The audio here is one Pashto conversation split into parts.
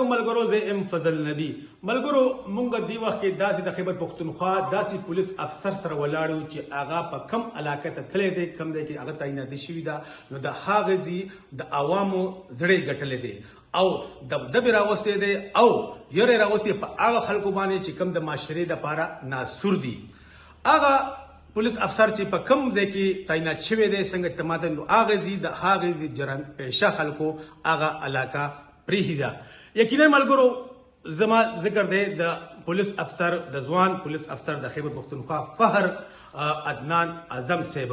علیکم ملګرو، زه ام فضل نبی. ملګرو مونږ دی وخت کې داسې د خیبر پښتونخوا داسې پولیس افسر سره ولاړو چې هغه په کم علاقه ته تللی دی، کم دی کې هغه تعیناتي شوي ده، نو د هغه ځي د عوامو زړه ګټلی دی او دبدبې راوستی دی او یری راوستی په هغه خلکو باندې چې کم د معاشرې دپاره ناسور دي. هغه پولیس افسر چې په کم ځای کې تعینات شوی دی څنګه چې ماته نو هغه ځي د هغې د جرم پیشه خلکو هغه علاقه پریښې ده. یقینا ملګرو زما ذکر دی د پولیس افسر د ځوان پولیس افسر د خیبر پښتونخوا فخر عدنان اعظم صاحب.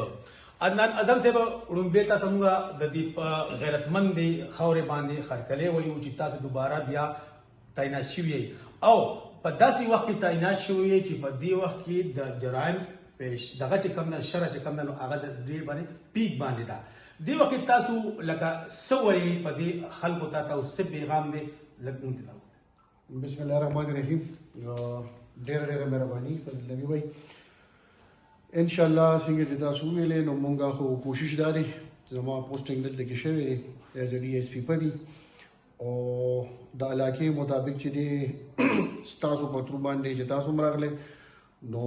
عدنان اعظم صاحب وړومبې ته موږ د دې په غیرتمندې خاورې باندې خرکلی وایو چې تاسو دوباره بیا تعینات شوي او په داسې وخت کې تعینات شوي چې په دې وخت کې د جرایم پیش دغه چې کوم نه شرع چې کوم نه هغه د ډېر باندې پیک باندې ده. دې وخت تاسو لکه څه وایي په دې خلکو ته تاسو څه پیغام دی لږ مونږ ته ووایئ. بسم الله الرحمن الرحیم. ډېره مهرباني فضل نبی بھائی. انشاءالله څنګه چې تاسو وویلې نو مونږ خو کوشش دا دی زما پوسټینګ دلته کې شوی دی ایز ا ډي ایس پي پبي او د علاقې مطابق چې دی ستاسو په تر باندې چې تاسو هم راغلی نو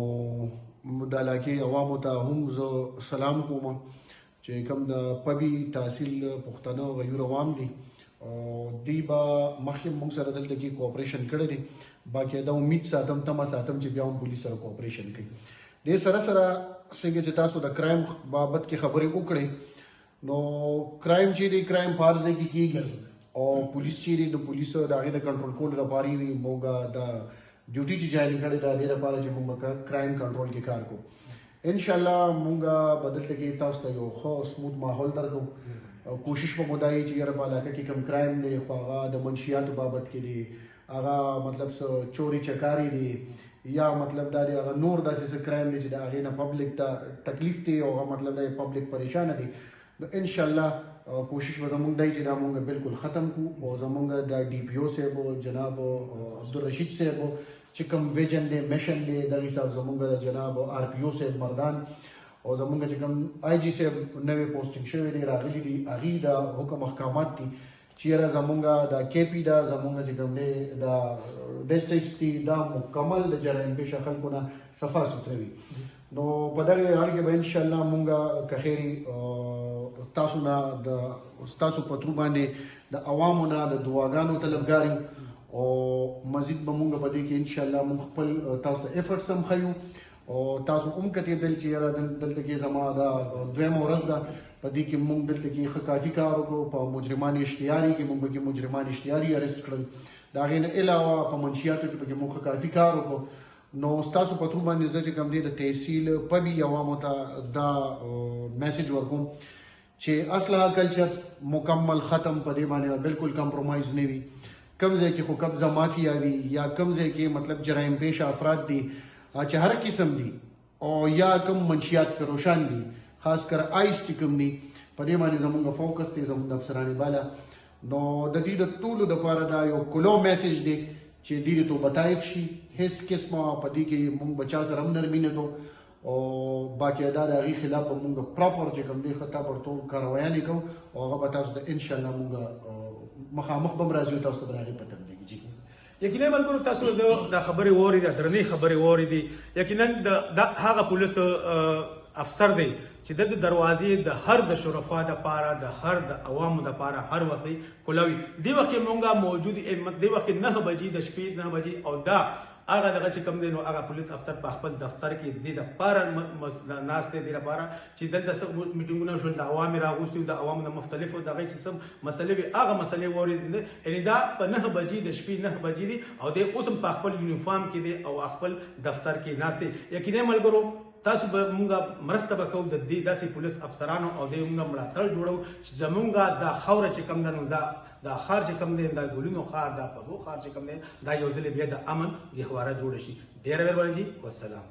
د علاقې عوامو ته هم زه سلام کوم چې کوم د پبي تحصیل پښتانه غیر عوام دي او دی به مخکې موږ سره دلته کې کوآپریشن کړی دی. باقاعده امید ساتم تمه ساتم چې بیا هم پولیس سره کوآپریشن کوي. دې سره څنګه چې تاسو د کرایم بابت کې خبرې وکړئ نو کرایم چې دی کرایم په هر ځای کې کېږي او پولیس چې دی د پولیسو د هغې د کنټرول کولو لپاره وي موږ د ډیوټي چې جایل کړې ده د دې لپاره چې موږ کرایم کنټرول کې کار کوو. انشاءالله موږ به دلته کې تاسو ته یو ښه سموت ماحول درکو. کوشش به مو دا وي چې یاره په علاقه کې کوم کرایم دی خو هغه د منشیاتو بابت کې دی، هغه مطلب څه چوري چکاري دی یا مطلب دا دی هغه نور داسې څه کرایم دی چې د هغې نه پبلک ته تکلیف دی او هغه مطلب دا پبلک پریشانه دی. نو انشاءالله کوشش به زمونږ دی چې دا مونږ بالکل ختم کړو او زمونږ د ډي پي او صاحب جناب عبدالرشید صاحب چې کوم ویژن دی میشن دی دغه حساب زمونږ د جناب آر پی او صاحب مردان او زمونږ چې کوم آی جي صاحب نوې پوسټینګ شوی دی راغلي دي هغې د حکم احکامات دي چې یاره زمونږ د کې پي ده زمونږ چې کوم دی د ډسټرکټس دي دا مکمل د جرایم پیشه خلکو نه صفا سوتره وي. نو په دغه حال کې به انشاءالله مونږ که خیري تاسو نه د ستاسو په ترو باندې د عوامو نه د دعاګانو طلبګار یو او مزید به مونږ په دې کې انشاءالله مونږ خپل تاسو ته ایفرټس هم ښیو او تاسو هم کتېدل چې یاره دلته کې زما دا دویمه ورځ ده په دې کې مونږ دلته کې ښه کافي کار وکړو. په مجرمان اشتیاري کې مونږ پکې مجرمان اشتیاري ارست کړل، د هغې نه علاوه په منشیاتو کې پکې مونږ ښه کافي کار وکړو. نو ستاسو په ترو باندې زه چې کوم دی د تحصیل پبي عوامو ته دا میسج ورکوم چې اسلحه کلچر مکمل ختم، په دې باندې بالکل کمپرومایز نه وي. کم ځای کې خو قبضه مافیا وي یا کم ځای کې مطلب جرایم پیشه افراد دي چې هر قسم دي او یا کم منشیات فروشان دي خاص کر آیس چې کوم دي په دې باندې زمونږ فوکس دی زمونږ د افسرانې بالا. نو د دې د ټولو دپاره دا یو کلو میسج دی چې دې ته بتایف شي هیڅ قسمه په دې کې مونږ بچا سره هم نرمي نه کوو او باقاعده د هغې خلاف به مونږ پراپر چې کوم دی ښه تابړتوب کاروایانې کوو او هغه به تاسو ته انشاءالله مونږ مخامخ به هم راځي او تاسو ته به د هغې پته ولګي. یقینا ملګرو تاسو د خبرې واورېدې، درنې خبرې واورېدې. یقینا د هغه پولیس افسر دی چې د دروازې د هر د شرفا دپاره د هر د عوامو دپاره هر وخت کلاوي. دې وخت کې مونږ موجود دې وخت کې 9 بجې د شپې 9 بجې او دا هغه دغه چې کوم دی نو هغه پولیس افسر په خپل دفتر کې دې دپاره ناست دی، دې لپاره چې دلته څه میټینګونه شول د عوامو راغوستي د عوامو نه مختلفو دغه چې څه مسلې وي هغه مسلې واورېدې. یعنې دا په 9 بجې د شپې 9 بجې دي او دی اوس هم په خپل یونیفارم کې دی او خپل دفتر کې ناست دی. یقینا ملګرو تاسو به مونږ مرسته به کوو د دې داسې پولیس افسرانو او د مونږ ملاتړ جوړو چې زمونږ دا خاوره چې کوم ده نو دا ښار چې کوم دی دا ګلونو ښار دا پبو ښار چې کوم دی دا یو ځلې بیا د امن ګهواره جوړه شي. ډېره مهرباني جي، والسلام.